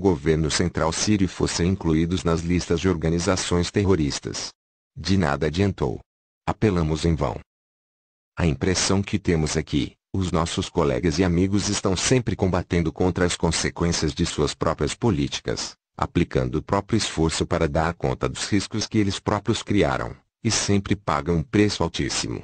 governo central sírio fossem incluídos nas listas de organizações terroristas. De nada adiantou. Apelamos em vão. A impressão que temos é que os nossos colegas e amigos estão sempre combatendo contra as consequências de suas próprias políticas, aplicando o próprio esforço para dar conta dos riscos que eles próprios criaram, e sempre pagam um preço altíssimo.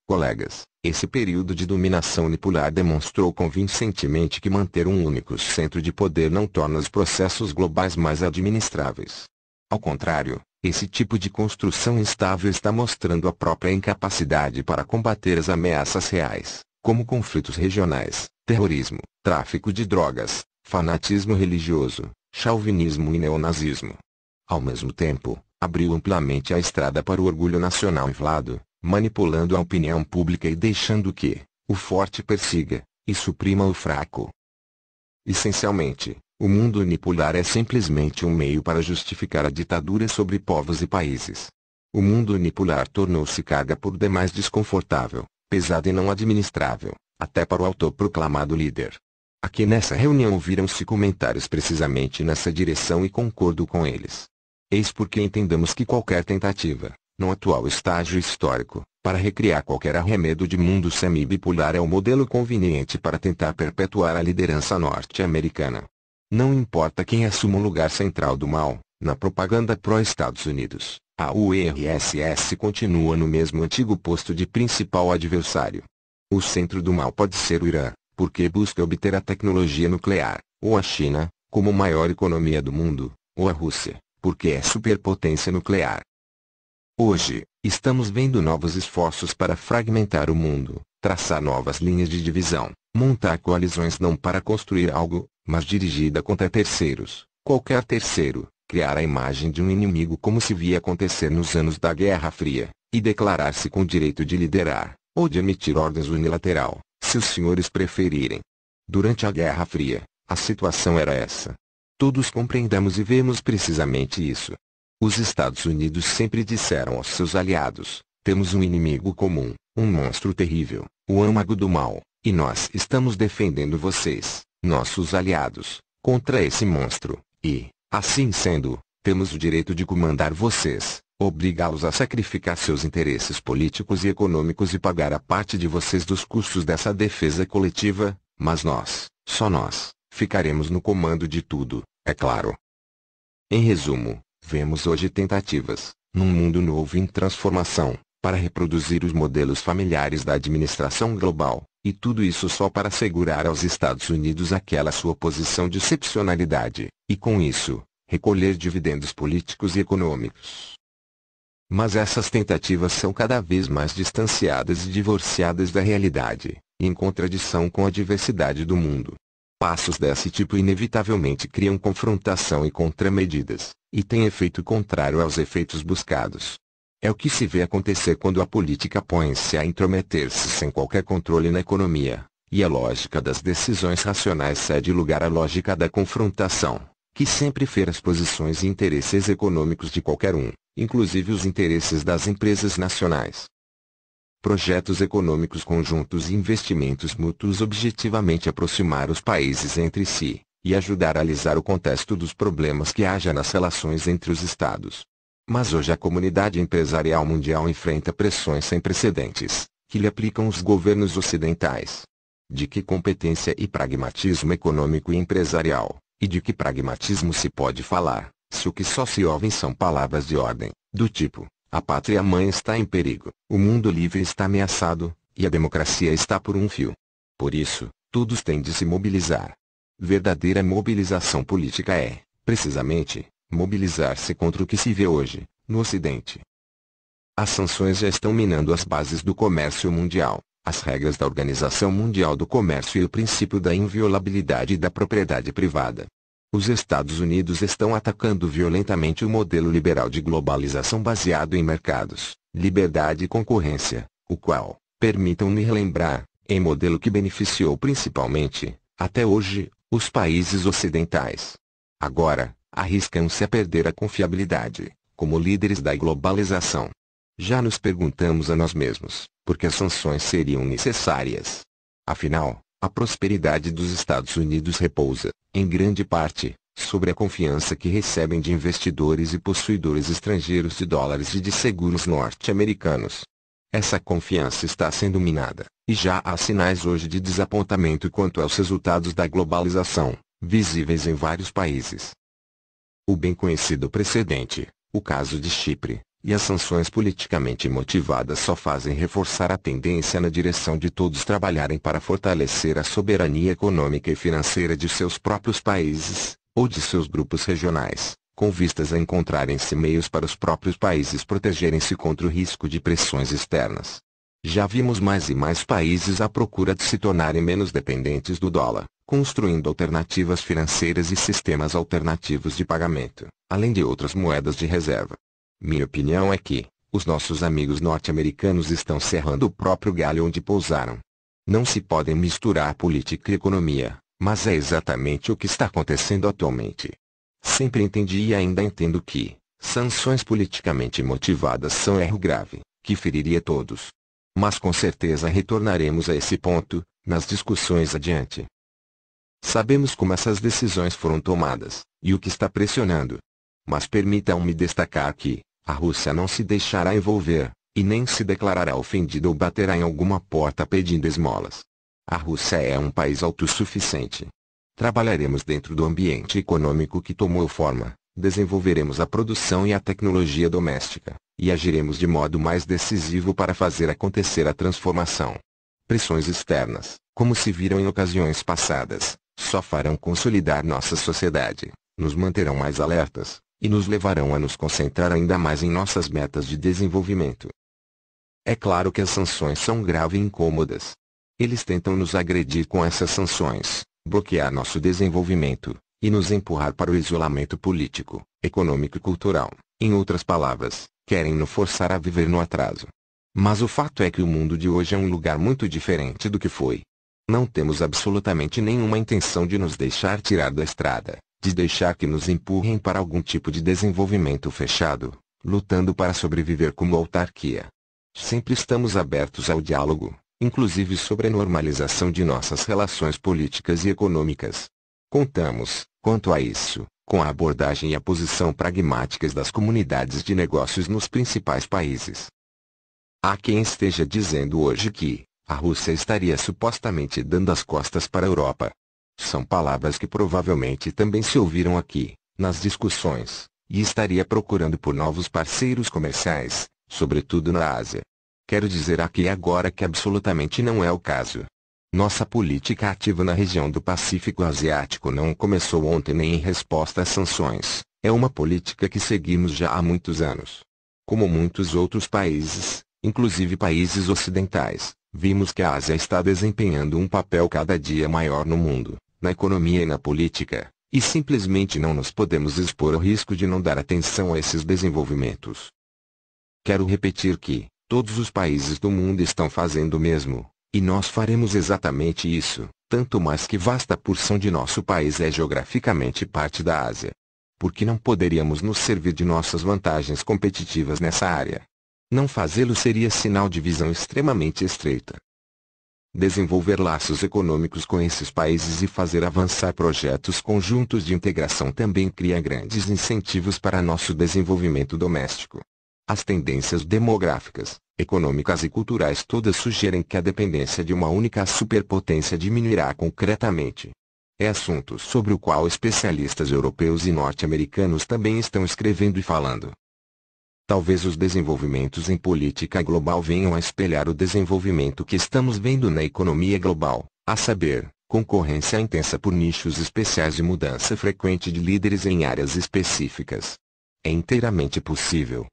Colegas, esse período de dominação unipolar demonstrou convincentemente que manter um único centro de poder não torna os processos globais mais administráveis. Ao contrário, esse tipo de construção instável está mostrando a própria incapacidade para combater as ameaças reais, como conflitos regionais, terrorismo, tráfico de drogas, fanatismo religioso, chauvinismo e neonazismo. Ao mesmo tempo, abriu amplamente a estrada para o orgulho nacional inflado, manipulando a opinião pública e deixando que o forte persiga e suprima o fraco. Essencialmente, o mundo unipolar é simplesmente um meio para justificar a ditadura sobre povos e países. O mundo unipolar tornou-se carga por demais desconfortável, pesada e não administrável, até para o autoproclamado líder. Aqui nessa reunião ouviram-se comentários precisamente nessa direção e concordo com eles. Eis porque entendamos que qualquer tentativa, no atual estágio histórico, para recriar qualquer arremedo de mundo semi-bipolar é o modelo conveniente para tentar perpetuar a liderança norte-americana. Não importa quem assuma o lugar central do mal, na propaganda pró-Estados Unidos, a URSS continua no mesmo antigo posto de principal adversário. O centro do mal pode ser o Irã, porque busca obter a tecnologia nuclear, ou a China, como maior economia do mundo, ou a Rússia, porque é superpotência nuclear. Hoje, estamos vendo novos esforços para fragmentar o mundo, traçar novas linhas de divisão, montar coalizões não para construir algo, mas dirigida contra terceiros, qualquer terceiro, criar a imagem de um inimigo como se via acontecer nos anos da Guerra Fria, e declarar-se com o direito de liderar, ou de emitir ordens unilateral, se os senhores preferirem. Durante a Guerra Fria, a situação era essa. Todos compreendemos e vemos precisamente isso. Os Estados Unidos sempre disseram aos seus aliados, temos um inimigo comum, um monstro terrível, o âmago do mal, e nós estamos defendendo vocês, nossos aliados, contra esse monstro, e, assim sendo, temos o direito de comandar vocês, obrigá-los a sacrificar seus interesses políticos e econômicos e pagar a parte de vocês dos custos dessa defesa coletiva, mas nós, só nós, ficaremos no comando de tudo, é claro. Em resumo, vemos hoje tentativas, num mundo novo em transformação, para reproduzir os modelos familiares da administração global, e tudo isso só para assegurar aos Estados Unidos aquela sua posição de excepcionalidade, e com isso, recolher dividendos políticos e econômicos. Mas essas tentativas são cada vez mais distanciadas e divorciadas da realidade, em contradição com a diversidade do mundo. Passos desse tipo inevitavelmente criam confrontação e contramedidas, e têm efeito contrário aos efeitos buscados. É o que se vê acontecer quando a política põe-se a intrometer-se sem qualquer controle na economia, e a lógica das decisões racionais cede lugar à lógica da confrontação, que sempre fere as posições e interesses econômicos de qualquer um, inclusive os interesses das empresas nacionais. Projetos econômicos conjuntos e investimentos mútuos objetivamente aproximar os países entre si, e ajudar a alisar o contexto dos problemas que haja nas relações entre os Estados. Mas hoje a comunidade empresarial mundial enfrenta pressões sem precedentes, que lhe aplicam os governos ocidentais. De que competência e pragmatismo econômico e empresarial, e de que pragmatismo se pode falar, se o que só se ouvem são palavras de ordem, do tipo: a pátria-mãe está em perigo, o mundo livre está ameaçado, e a democracia está por um fio. Por isso, todos têm de se mobilizar. Verdadeira mobilização política é, precisamente, mobilizar-se contra o que se vê hoje, no Ocidente. As sanções já estão minando as bases do comércio mundial, as regras da Organização Mundial do Comércio e o princípio da inviolabilidade da propriedade privada. Os Estados Unidos estão atacando violentamente o modelo liberal de globalização baseado em mercados, liberdade e concorrência, o qual, permitam-me relembrar, é modelo que beneficiou principalmente, até hoje, os países ocidentais. Agora, arriscam-se a perder a confiabilidade, como líderes da globalização. Já nos perguntamos a nós mesmos, por que as sanções seriam necessárias? Afinal, A prosperidade dos Estados Unidos repousa, em grande parte, sobre a confiança que recebem de investidores e possuidores estrangeiros de dólares e de seguros norte-americanos. Essa confiança está sendo minada, e já há sinais hoje de desapontamento quanto aos resultados da globalização, visíveis em vários países. O bem conhecido precedente, o caso de Chipre, e as sanções politicamente motivadas só fazem reforçar a tendência na direção de todos trabalharem para fortalecer a soberania econômica e financeira de seus próprios países, ou de seus grupos regionais, com vistas a encontrarem-se meios para os próprios países protegerem-se contra o risco de pressões externas. Já vimos mais e mais países à procura de se tornarem menos dependentes do dólar, construindo alternativas financeiras e sistemas alternativos de pagamento, além de outras moedas de reserva. Minha opinião é que, os nossos amigos norte-americanos estão cerrando o próprio galho onde pousaram. Não se podem misturar política e economia, mas é exatamente o que está acontecendo atualmente. Sempre entendi e ainda entendo que, sanções politicamente motivadas são erro grave, que feriria todos. Mas com certeza retornaremos a esse ponto, nas discussões adiante. Sabemos como essas decisões foram tomadas, e o que está pressionando. Mas permitam-me destacar que, a Rússia não se deixará envolver, e nem se declarará ofendida ou baterá em alguma porta pedindo esmolas. A Rússia é um país autossuficiente. Trabalharemos dentro do ambiente econômico que tomou forma, desenvolveremos a produção e a tecnologia doméstica, e agiremos de modo mais decisivo para fazer acontecer a transformação. Pressões externas, como se viram em ocasiões passadas, só farão consolidar nossa sociedade, nos manterão mais alertas, e nos levarão a nos concentrar ainda mais em nossas metas de desenvolvimento. É claro que as sanções são graves e incômodas. Eles tentam nos agredir com essas sanções, bloquear nosso desenvolvimento, e nos empurrar para o isolamento político, econômico e cultural. Em outras palavras, querem nos forçar a viver no atraso. Mas o fato é que o mundo de hoje é um lugar muito diferente do que foi. Não temos absolutamente nenhuma intenção de nos deixar tirar da estrada, de deixar que nos empurrem para algum tipo de desenvolvimento fechado, lutando para sobreviver como autarquia. Sempre estamos abertos ao diálogo, inclusive sobre a normalização de nossas relações políticas e econômicas. Contamos, quanto a isso, com a abordagem e a posição pragmáticas das comunidades de negócios nos principais países. Há quem esteja dizendo hoje que a Rússia estaria supostamente dando as costas para a Europa. São palavras que provavelmente também se ouviram aqui, nas discussões, e estaria procurando por novos parceiros comerciais, sobretudo na Ásia. Quero dizer aqui e agora que absolutamente não é o caso. Nossa política ativa na região do Pacífico Asiático não começou ontem nem em resposta às sanções, é uma política que seguimos já há muitos anos. Como muitos outros países, inclusive países ocidentais, vimos que a Ásia está desempenhando um papel cada dia maior no mundo, na economia e na política, e simplesmente não nos podemos expor ao risco de não dar atenção a esses desenvolvimentos. Quero repetir que, todos os países do mundo estão fazendo o mesmo, e nós faremos exatamente isso, tanto mais que vasta porção de nosso país é geograficamente parte da Ásia. Por que não poderíamos nos servir de nossas vantagens competitivas nessa área? Não fazê-lo seria sinal de visão extremamente estreita. Desenvolver laços econômicos com esses países e fazer avançar projetos conjuntos de integração também cria grandes incentivos para nosso desenvolvimento doméstico. As tendências demográficas, econômicas e culturais todas sugerem que a dependência de uma única superpotência diminuirá concretamente. É assunto sobre o qual especialistas europeus e norte-americanos também estão escrevendo e falando. Talvez os desenvolvimentos em política global venham a espelhar o desenvolvimento que estamos vendo na economia global, a saber, concorrência intensa por nichos especiais e mudança frequente de líderes em áreas específicas. É inteiramente possível.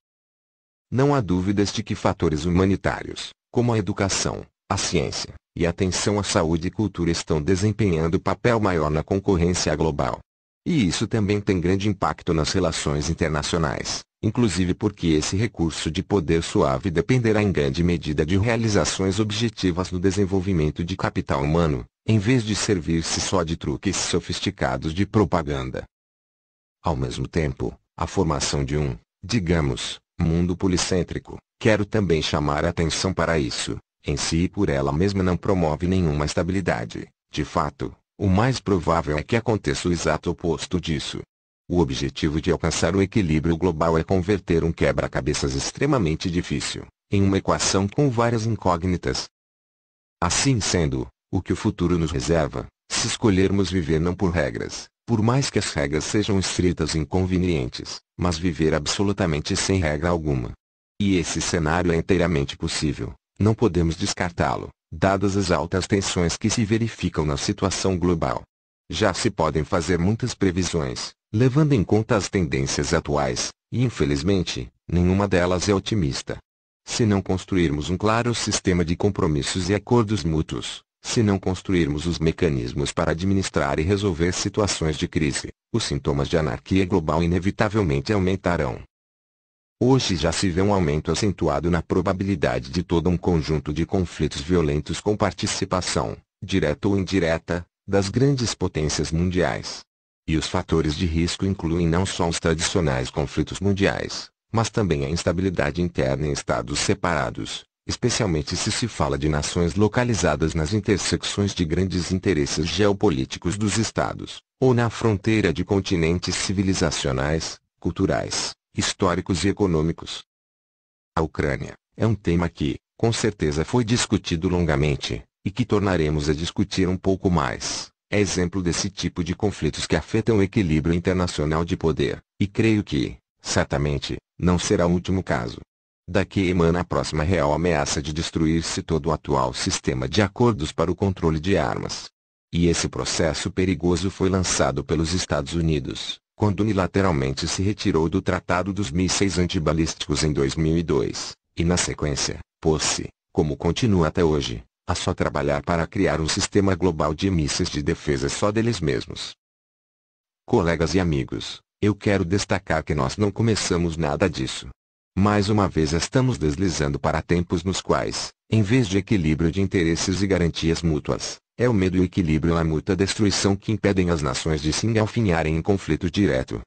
Não há dúvidas de que fatores humanitários, como a educação, a ciência, e a atenção à saúde e cultura estão desempenhando papel maior na concorrência global. E isso também tem grande impacto nas relações internacionais, inclusive porque esse recurso de poder suave dependerá em grande medida de realizações objetivas no desenvolvimento de capital humano, em vez de servir-se só de truques sofisticados de propaganda. Ao mesmo tempo, a formação de um, digamos, mundo policêntrico, quero também chamar a atenção para isso, em si e por ela mesma não promove nenhuma estabilidade, De fato, o mais provável é que aconteça o exato oposto disso. O objetivo de alcançar o equilíbrio global é converter um quebra-cabeças extremamente difícil em uma equação com várias incógnitas. Assim sendo, o que o futuro nos reserva, se escolhermos viver não por regras, por mais que as regras sejam estritas e inconvenientes, mas viver absolutamente sem regra alguma. E esse cenário é inteiramente possível, não podemos descartá-lo, dadas as altas tensões que se verificam na situação global. Já se podem fazer muitas previsões, levando em conta as tendências atuais, e infelizmente, nenhuma delas é otimista. Se não construirmos um claro sistema de compromissos e acordos mútuos, se não construirmos os mecanismos para administrar e resolver situações de crise, os sintomas de anarquia global inevitavelmente aumentarão. Hoje já se vê um aumento acentuado na probabilidade de todo um conjunto de conflitos violentos com participação, direta ou indireta, das grandes potências mundiais. E os fatores de risco incluem não só os tradicionais conflitos mundiais, mas também a instabilidade interna em estados separados, especialmente se fala de nações localizadas nas intersecções de grandes interesses geopolíticos dos estados, ou na fronteira de continentes civilizacionais, culturais, históricos e econômicos. A Ucrânia é um tema que, com certeza foi discutido longamente, e que tornaremos a discutir um pouco mais. É exemplo desse tipo de conflitos que afetam o equilíbrio internacional de poder, e creio que, certamente, não será o último caso. Daqui emana a próxima real ameaça de destruir-se todo o atual sistema de acordos para o controle de armas. E esse processo perigoso foi lançado pelos Estados Unidos, quando unilateralmente se retirou do Tratado dos Mísseis Antibalísticos em 2002, e na sequência, pôs-se, como continua até hoje, a só trabalhar para criar um sistema global de mísseis de defesa só deles mesmos. Colegas e amigos, eu quero destacar que nós não começamos nada disso. Mais uma vez estamos deslizando para tempos nos quais, em vez de equilíbrio de interesses e garantias mútuas, é o medo e o equilíbrio e a mútua destruição que impedem as nações de se engalfinharem em conflito direto.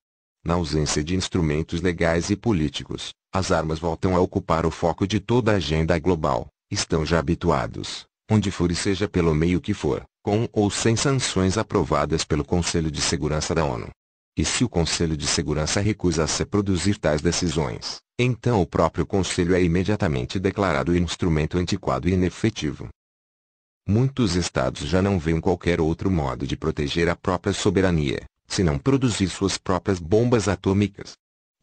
Na ausência de instrumentos legais e políticos, as armas voltam a ocupar o foco de toda a agenda global. Estão já habituados, onde for e seja pelo meio que for, com ou sem sanções aprovadas pelo Conselho de Segurança da ONU. E se o Conselho de Segurança recusa-se a produzir tais decisões, então o próprio Conselho é imediatamente declarado instrumento antiquado e inefetivo. Muitos estados já não veem qualquer outro modo de proteger a própria soberania, senão produzir suas próprias bombas atômicas.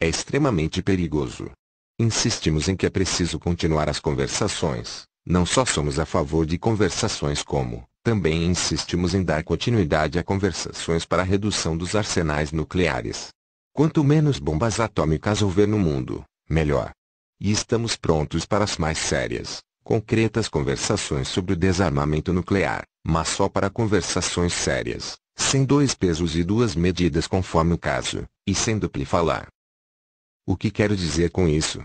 É extremamente perigoso. Insistimos em que é preciso continuar as conversações. Não só somos a favor de conversações como, também insistimos em dar continuidade a conversações para a redução dos arsenais nucleares. Quanto menos bombas atômicas houver no mundo, melhor. E estamos prontos para as mais sérias, concretas conversações sobre o desarmamento nuclear, mas só para conversações sérias, sem dois pesos e duas medidas conforme o caso, e sem duplo falar. O que quero dizer com isso?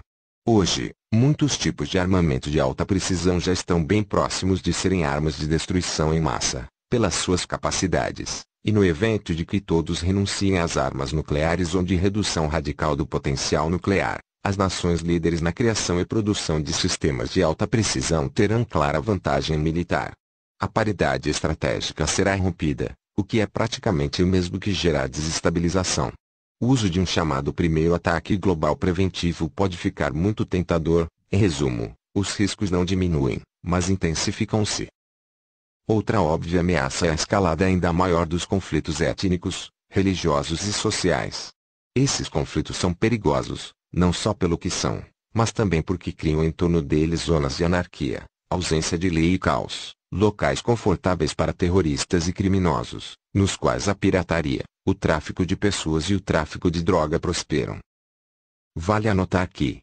Hoje, muitos tipos de armamento de alta precisão já estão bem próximos de serem armas de destruição em massa, pelas suas capacidades, e no evento de que todos renunciem às armas nucleares ou de redução radical do potencial nuclear, as nações líderes na criação e produção de sistemas de alta precisão terão clara vantagem militar. A paridade estratégica será rompida, o que é praticamente o mesmo que gerar desestabilização. O uso de um chamado primeiro ataque global preventivo pode ficar muito tentador. Em resumo, os riscos não diminuem, mas intensificam-se. Outra óbvia ameaça é a escalada ainda maior dos conflitos étnicos, religiosos e sociais. Esses conflitos são perigosos, não só pelo que são, mas também porque criam em torno deles zonas de anarquia, ausência de lei e caos, locais confortáveis para terroristas e criminosos, nos quais a pirataria, o tráfico de pessoas e o tráfico de droga prosperam. Vale anotar que,